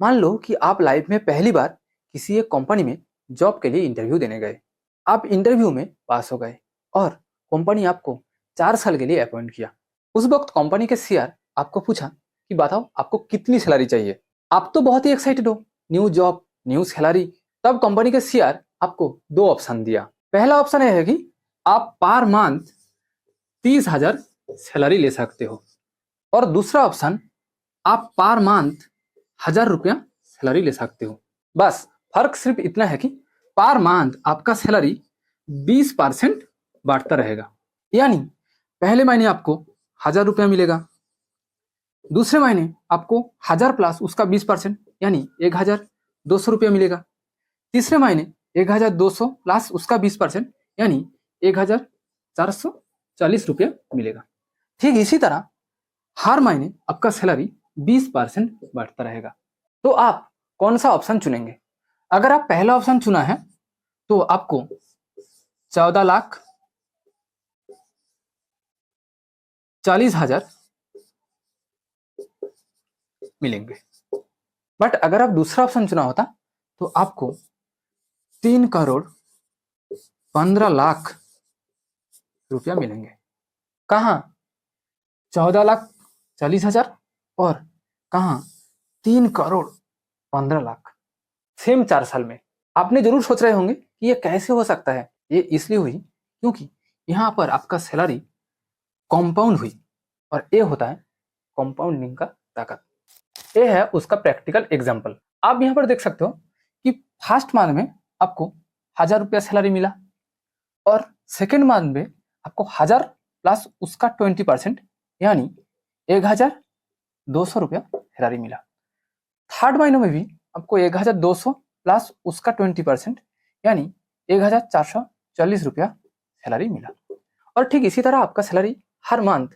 मान लो कि आप लाइफ में पहली बार किसी एक कंपनी में जॉब के लिए इंटरव्यू देने गए। आप इंटरव्यू में पास हो गए और कंपनी आपको 4 साल के लिए अपॉइंट किया। उस वक्त कंपनी के सीआर आपको पूछा कि बताओ आपको कितनी सैलरी चाहिए। आप तो बहुत ही एक्साइटेड हो, न्यू जॉब न्यू सैलरी। तब कंपनी के सीआर आपको 2 ऑप्शन दिया। पहला ऑप्शन यह है कि आप पर मंथ 30,000 सैलरी ले सकते हो और दूसरा ऑप्शन आप पर मंथ 1,000 रुपया सैलरी ले सकते हो। बस फर्क सिर्फ इतना है कि पर मंथ आपका सैलरी 20% बढ़ता रहेगा। यानी पहले महीने आपको 1,000 रुपया मिलेगा, दूसरे महीने आपको 1,000 प्लस उसका 20% यानी 1,200 रुपया मिलेगा, तीसरे महीने 1,200 प्लस उसका 20% यानी 1,440 रुपया मिलेगा। ठीक इसी तरह हर महीने आपका सैलरी 20% बढ़ता रहेगा। तो आप कौन सा ऑप्शन चुनेंगे? अगर आप पहला ऑप्शन चुना है तो आपको 14,40,000 मिलेंगे। बट अगर आप दूसरा ऑप्शन चुना होता तो आपको 3,15,00,000 रुपया मिलेंगे। कहाँ 14,40,000 और कहाँ 3,15,00,000। सेम 4 साल में। आपने जरूर सोच रहे होंगे कि ये कैसे हो सकता है। ये इसलिए हुई क्योंकि यहाँ पर आपका सैलरी कंपाउंड हुई और ये होता है कंपाउंडिंग का ताकत। ये है उसका प्रैक्टिकल एग्जाम्पल। आप यहाँ पर देख सकते हो कि फर्स्ट मंथ में आपको 1,000 रुपया सैलरी मिला और सेकेंड मंथ में आपको 1,000 प्लस उसका 20% यानी 1,200 रुपया सैलरी मिला। थर्ड महीने में भी आपको 1,200 प्लस उसका 20% यानी 1,440 रुपया सैलरी मिला। और ठीक इसी तरह आपका सैलरी हर मंथ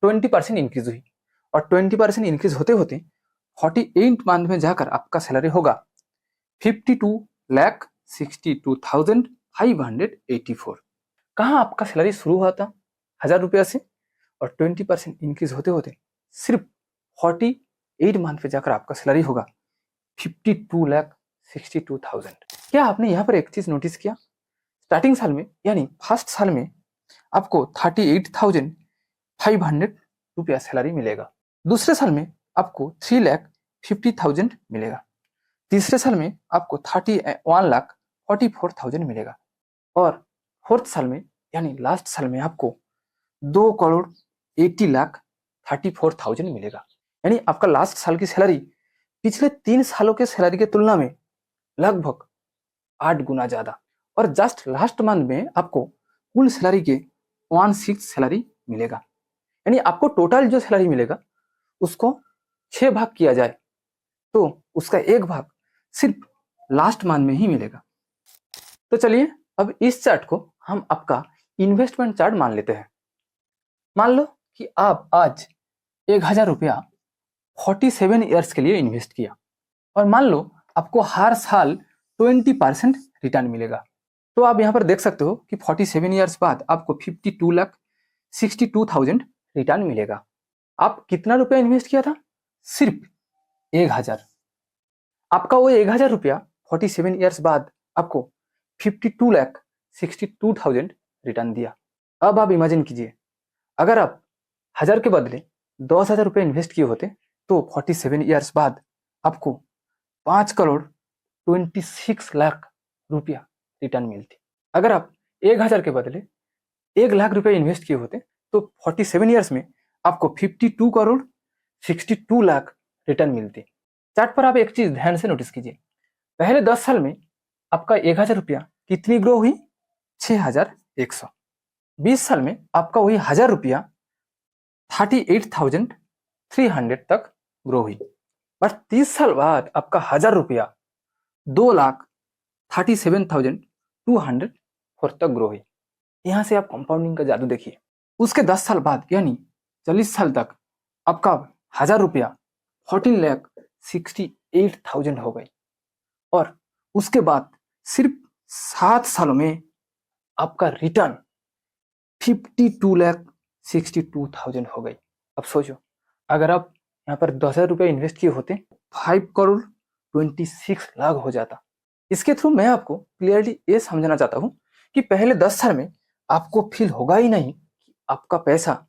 20% इंक्रीज हुई और 20% इंक्रीज होते होते 48 मंथ में जाकर आपका सैलरी होगा 52,62,584। कहाँ आपका सैलरी शुरू हुआ था 1,000 रुपया से और 20% इंक्रीज होते होते सिर्फ 48 मंथ पे जाकर आपका सैलरी होगा 52,62,000। क्या आपने यहाँ पर एक चीज नोटिस किया? स्टार्टिंग साल में यानी फर्स्ट साल में आपको 38,500 रुपया सैलरी मिलेगा, दूसरे साल में आपको 3,50,000 मिलेगा, तीसरे साल में आपको 31,44,000 मिलेगा और फोर्थ साल में यानी लास्ट साल में आपको 2,80,34,000 मिलेगा। यानी आपका लास्ट साल की सैलरी पिछले 3 सालों के सैलरी की तुलना में लगभग 8 गुना ज्यादा। और जस्ट लास्ट मंथ में आपको कुल सैलरी के 1/6 सैलरी मिलेगा। यानी आपको टोटल जो सैलरी मिलेगा उसको 6 भाग किया जाए तो उसका 1 भाग सिर्फ लास्ट मंथ में ही मिलेगा। तो चलिए अब इस चार्ट को हम आपका इन्वेस्टमेंट चार्ट मान लेते हैं। मान लो कि आप आज 1,000 रुपया 47 ईयर्स के लिए इन्वेस्ट किया और मान लो आपको हर साल 20% रिटर्न मिलेगा। तो आप यहाँ पर देख सकते हो कि 47 ईयर्स बाद आपको 52,62,000 रिटर्न मिलेगा। आप कितना रुपया इन्वेस्ट किया था? सिर्फ 1,000। आपका वो 1,000 रुपया 47 ईयर्स बाद आपको 52,62,000 रिटर्न दिया। अब आप इमेजिन कीजिए अगर आप 1,000 के बदले 10,000 रुपये इन्वेस्ट किए होते तो 47 ईयर्स बाद आपको 5,26,00,000 रुपया रिटर्न मिलती। अगर आप 1,000 के बदले 1,00,000 रुपये इन्वेस्ट किए होते तो 47 ईयर्स में आपको 52,62,00,000 रिटर्न मिलती। चार्ट पर आप एक चीज ध्यान से नोटिस कीजिए, पहले 10 साल में आपका 1,000 रुपया कितनी ग्रो हुई? 6,100। 20 साल में आपका वही 1,000 रुपया 38,300 तक ग्रो हुई। बट 30 साल बाद आपका 1,000 रुपया 2,37,200 तक ग्रो हुई। यहां से आप कंपाउंडिंग का जादू देखिए। उसके 10 साल बाद यानी 40 साल तक आपका 1,000 रुपया 14,68,000 हो गई और उसके बाद सिर्फ 7 सालों में आपका रिटर्न 52,62,000 हो गई। अब सोचो अगर आप यहाँ पर 10,000 रुपये इन्वेस्ट किए होते 5 करोड़ 26 लाख हो जाता। इसके थ्रू मैं आपको क्लियरली ये समझाना चाहता हूँ कि पहले 10 साल में आपको फील होगा ही नहीं कि आपका पैसा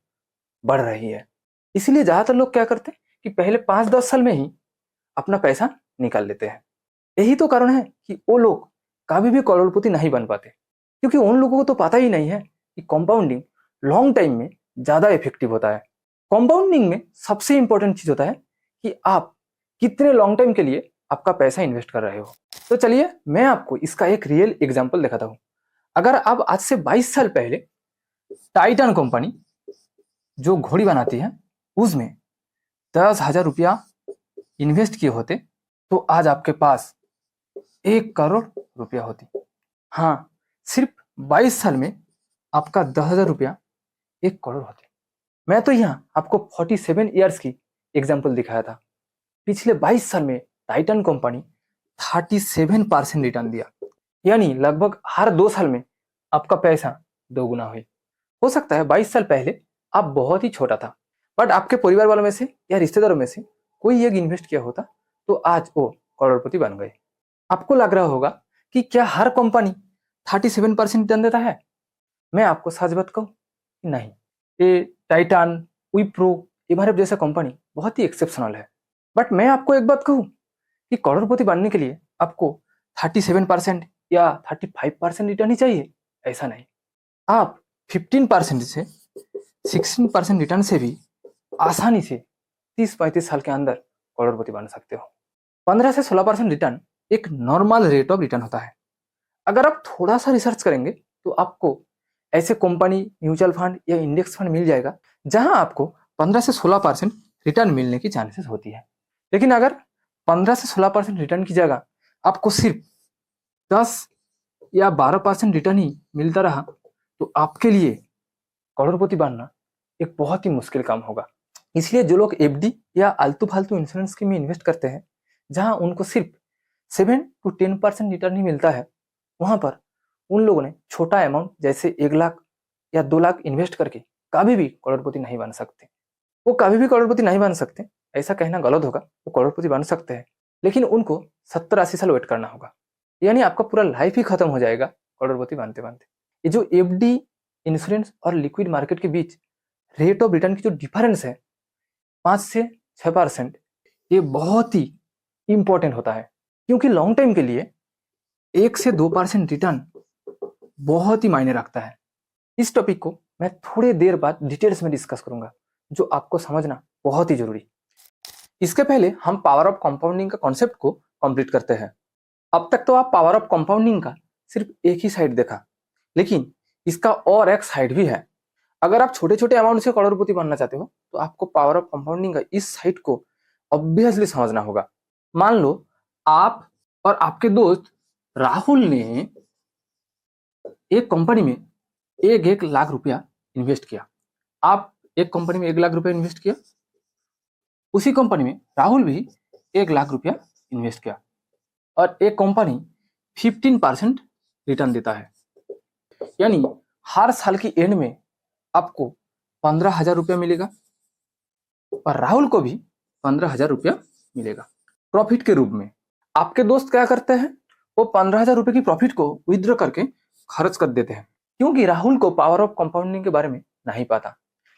बढ़ रही है। इसीलिए ज्यादातर लोग क्या करते हैं कि पहले 5-10 साल में ही अपना पैसा निकाल लेते हैं। यही तो कारण है कि वो लोग कभी भी करोड़पति नहीं बन पाते, क्योंकि उन लोगों को तो पता ही नहीं है कि कंपाउंडिंग लॉन्ग टाइम में ज्यादा इफेक्टिव होता है। कंपाउंडिंग में सबसे इंपॉर्टेंट चीज होता है कि आप कितने लॉन्ग टाइम के लिए आपका पैसा इन्वेस्ट कर रहे हो। तो चलिए मैं आपको इसका एक रियल एग्जांपल दिखाता हूँ। अगर आप आज से 22 साल पहले टाइटन कंपनी जो घोड़ी बनाती है उसमें 10,000 रुपया इन्वेस्ट किए होते तो आज आपके पास 1 करोड़ रुपया होती। हाँ, सिर्फ 22 साल में आपका 10,000 रुपया 1 करोड़ होते। मैं तो यहाँ आपको 47 ईयर्स की एग्जाम्पल दिखाया था। पिछले 22 साल में टाइटन कंपनी 37% रिटर्न दिया, यानी लगभग हर 2 साल में आपका पैसा दोगुना हुई। हो सकता है 22 साल पहले आप बहुत ही छोटा था, बट आपके परिवार वालों में से या रिश्तेदारों में से कोई एक इन्वेस्ट किया होता तो आज वो करोड़पति बन गए। आपको लग रहा होगा कि क्या हर कंपनी 37% रिटर्न देता है? मैं आपको सच बात कहूँ, नहीं। ये टाइटन, विप्रो, एमआरएफ जैसा कंपनी बहुत ही एक्सेप्शनल है। बट मैं आपको एक बात कहूँ कि करोड़पति बनने के लिए आपको 37% या 35% रिटर्न ही चाहिए, ऐसा नहीं। आप 15% से 16% रिटर्न से भी आसानी से 30-35 साल के अंदर करोड़पति बन सकते हो। 15 से 16% रिटर्न एक नॉर्मल रेट ऑफ रिटर्न होता है। अगर आप थोड़ा सा रिसर्च करेंगे तो आपको ऐसे कंपनी, म्यूचुअल फंड या इंडेक्स फंड मिल जाएगा जहां आपको 15 से 16% रिटर्न मिलने की चांसेस होती है। लेकिन अगर 15 से 16% रिटर्न की जगह आपको सिर्फ 10 या 12% रिटर्न ही मिलता रहा तो आपके लिए करोड़पति बनना एक बहुत ही मुश्किल काम होगा। इसलिए जो लोग एफडी या आलतू फालतू इंश्योरेंस स्कीम में इन्वेस्ट करते हैं जहां उनको सिर्फ 7 to 10% रिटर्न ही मिलता है, वहां पर उन लोगों ने छोटा अमाउंट जैसे 1 लाख या 2 लाख इन्वेस्ट करके कभी भी करोड़पति नहीं बन सकते। वो कभी भी करोड़पति नहीं बन सकते, ऐसा कहना गलत होगा। वो करोड़पति बन सकते हैं, लेकिन उनको 70-80 साल वेट करना होगा, यानी आपका पूरा लाइफ ही खत्म हो जाएगा करोड़पति बनते बनते। ये जो एफडी, इंश्योरेंस और लिक्विड मार्केट के बीच रेट ऑफ रिटर्न की जो डिफरेंस है 5 से 6%, ये बहुत ही इंपॉर्टेंट होता है, क्योंकि लॉन्ग टाइम के लिए 1 से 2% रिटर्न बहुत ही मायने रखता है। इस टॉपिक को मैं थोड़ी देर बाद डिटेल्स में डिस्कस करूंगा, जो आपको समझना बहुत ही जरूरी। इसके पहले हम पावर ऑफ कंपाउंडिंग का कॉन्सेप्ट को कंप्लीट करते हैं। अब तक तो आप पावर ऑफ कंपाउंडिंग का सिर्फ एक ही साइड देखा, लेकिन इसका और एक साइड भी है। अगर आप छोटे छोटे अमाउंट से करोड़पति बनना चाहते हो तो आपको पावर ऑफ कंपाउंडिंग का इस साइड को ऑब्वियसली समझना होगा। मान लो आप और आपके दोस्त राहुल ने एक कंपनी में 1 लाख रुपया इन्वेस्ट किया। आप एक कंपनी में 1 लाख रुपया इन्वेस्ट किया, उसी कंपनी में राहुल भी 1 लाख रुपया इन्वेस्ट किया, और एक कंपनी 15% रिटर्न देता है, यानी हर साल की एंड में आपको 15,000 रुपया मिलेगा और राहुल को भी 15,000 रुपया मिलेगा प्रॉफिट के रूप में। आपके दोस्त क्या करते हैं, वो 15,000 रुपये की प्रॉफिट को विथड्रॉ करके खर्च कर देते हैं, क्योंकि राहुल को पावर ऑफ कंपाउंडिंग के बारे में नहीं पता,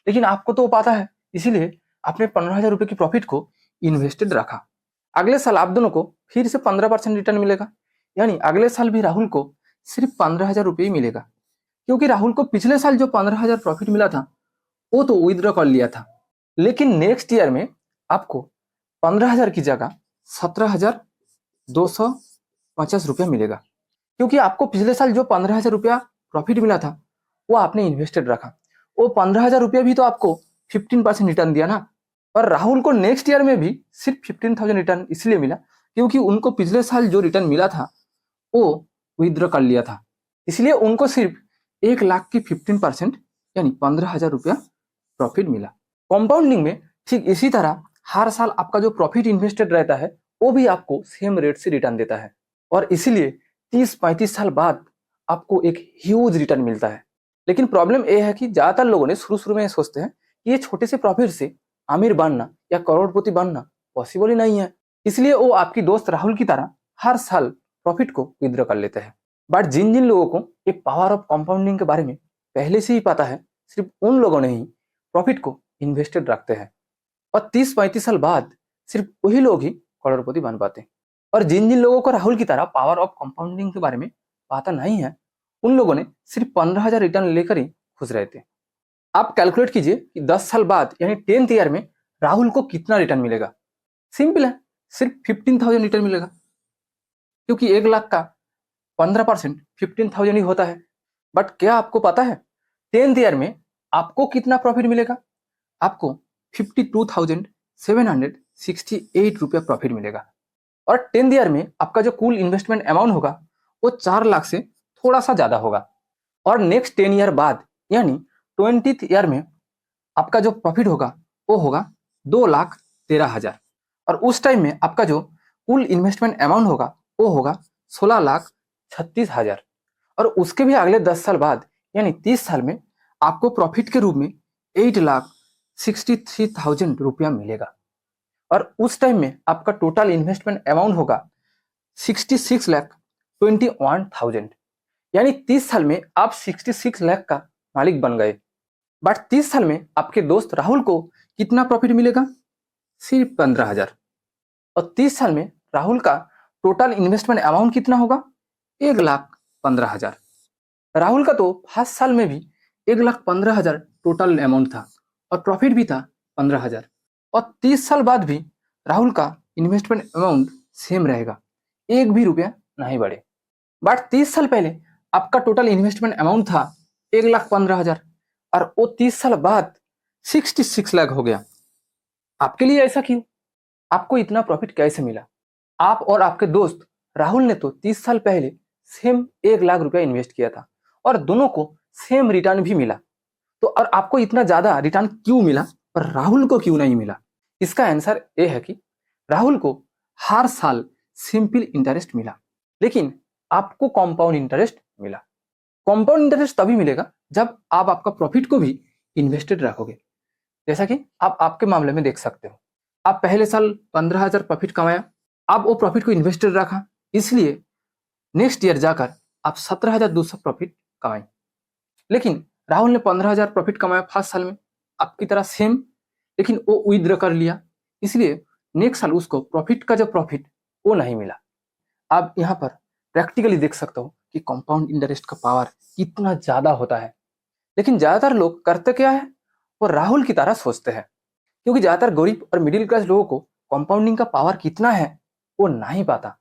लेकिन आपको तो पता है। इसीलिए आपने 15,000 रुपये की प्रॉफिट को इन्वेस्टेड रखा। अगले साल आप दोनों को फिर से 15% रिटर्न मिलेगा, यानी अगले साल भी राहुल को सिर्फ 15,000 रुपये ही मिलेगा, क्योंकि राहुल को पिछले साल जो 15,000 प्रॉफिट मिला था वो तो विथड्रॉ कर लिया था। लेकिन नेक्स्ट ईयर में आपको 15,000 की जगह 17,250 रुपया मिलेगा, क्योंकि आपको पिछले साल जो 15,000 रुपया प्रॉफिट मिला था वो आपने इन्वेस्टेड रखा। वो 15,000 रुपया भी तो आपको 15% रिटर्न दिया ना। और राहुल को नेक्स्ट ईयर में भी सिर्फ 15,000 रिटर्न इसलिए मिला क्योंकि उनको पिछले साल जो रिटर्न मिला था वो विथड्रॉ कर लिया था, इसलिए उनको सिर्फ 1 लाख की 15% यानी 15,000 रुपया प्रॉफिट मिला। कंपाउंडिंग में ठीक इसी तरह हर साल आपका जो प्रॉफिट इन्वेस्टेड रहता है वो भी आपको सेम रेट से रिटर्न देता है, और इसीलिए 30-35 साल बाद आपको एक ह्यूज रिटर्न मिलता है। लेकिन प्रॉब्लम यह है कि ज्यादातर लोगों ने शुरू में सोचते हैं कि ये छोटे से प्रॉफिट से अमीर बनना या करोड़पति बनना पॉसिबल ही नहीं है। इसलिए वो आपकी दोस्त राहुल की तरह हर साल प्रॉफिट को विड्रॉ कर लेते हैं। बट जिन जिन लोगों को ये पावर ऑफ कंपाउंडिंग के बारे में पहले से ही पता है, सिर्फ उन लोगों ने ही प्रॉफिट को इन्वेस्टेड रखते हैं, और 30-35 साल बाद सिर्फ वही लोग ही करोड़पति बन पाते हैं। और जिन जिन लोगों को राहुल की तरह पावर ऑफ कंपाउंडिंग के बारे में पता नहीं है, उन लोगों ने सिर्फ 15,000 रिटर्न लेकर ही खुश रहते हैं। आप कैलकुलेट कीजिए कि 10 साल बाद यानी 10th ईयर में राहुल को कितना रिटर्न मिलेगा। सिंपल है, सिर्फ 15,000 रिटर्न मिलेगा, क्योंकि 1 लाख का 15% 15,000 ही होता है। बट क्या आपको पता है 10th ईयर में आपको कितना प्रॉफिट मिलेगा? आपको 52,768 रुपया प्रॉफिट मिलेगा। और 10th ईयर में आपका जो कुल इन्वेस्टमेंट अमाउंट होगा वो 4 लाख से थोड़ा सा ज्यादा होगा। और नेक्स्ट 10 ईयर बाद यानी 20th ईयर में आपका जो प्रॉफिट होगा वो होगा 2,13,000। और उस टाइम में आपका जो कुल इन्वेस्टमेंट अमाउंट होगा वो होगा 16,36,000। और उसके भी अगले 10 साल बाद यानी 30 साल में आपको प्रॉफिट के रूप में 8,63,000 रुपया मिलेगा। और उस टाइम में आपका टोटल इन्वेस्टमेंट अमाउंट होगा 66,21,000। यानी 30 साल में आप 66 लाख का मालिक बन गए। बट 30 साल में आपके दोस्त राहुल को कितना प्रॉफिट मिलेगा? सिर्फ 15,000। और 30 साल में राहुल का टोटल इन्वेस्टमेंट अमाउंट कितना होगा? 1,15,000। राहुल का तो फर्स्ट साल में भी 1,15,000 टोटल अमाउंट था और प्रॉफिट भी था 15,000। और 30 साल बाद भी राहुल का इन्वेस्टमेंट अमाउंट सेम रहेगा, एक भी रुपया नहीं बढ़े। बट 30 साल पहले आपका टोटल इन्वेस्टमेंट अमाउंट था 1,15,000 और वो 30 साल बाद 66 लाख हो गया। आपके लिए ऐसा क्यों? आपको इतना प्रॉफिट कैसे मिला? आप और आपके दोस्त राहुल ने तो 30 साल पहले सेम 1 लाख रुपया इन्वेस्ट किया था और दोनों को सेम रिटर्न भी मिला। तो और आपको इतना ज्यादा रिटर्न क्यों मिला और राहुल को क्यों नहीं मिला? इसका आंसर ये है कि राहुल को हर साल सिंपल इंटरेस्ट मिला, लेकिन आपको कंपाउंड इंटरेस्ट मिला। कंपाउंड इंटरेस्ट तभी मिलेगा जब आप आपका प्रॉफिट को भी इन्वेस्टेड रखोगे। जैसा कि आप आपके मामले में देख सकते हो, आप पहले साल 15,000 प्रॉफिट कमाया, आप वो प्रॉफिट को इन्वेस्टेड रखा, इसलिए नेक्स्ट ईयर जाकर आप 17,200 प्रॉफिट कमाए। लेकिन राहुल ने 15,000 प्रॉफिट कमाया फर्स्ट साल में, आपकी तरह सेम, लेकिन वो विथड्रॉ कर लिया, इसलिए नेक्स्ट साल उसको प्रॉफिट का जो प्रॉफिट वो नहीं मिला। आप यहाँ पर प्रैक्टिकली देख सकते हो कि कंपाउंड इंटरेस्ट का पावर कितना ज्यादा होता है। लेकिन ज्यादातर लोग करते क्या है, वो राहुल की तरह सोचते हैं, क्योंकि ज्यादातर गरीब और मिडिल क्लास लोगों को कंपाउंडिंग का पावर कितना है वो नहीं पता।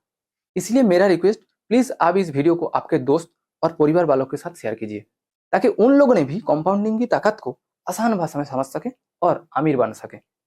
इसलिए मेरा रिक्वेस्ट, प्लीज आप इस वीडियो को आपके दोस्त और परिवार वालों के साथ शेयर कीजिए, ताकि उन लोगों ने भी कंपाउंडिंग की ताकत को आसान भाषा में समझ सके और अमीर बन सके।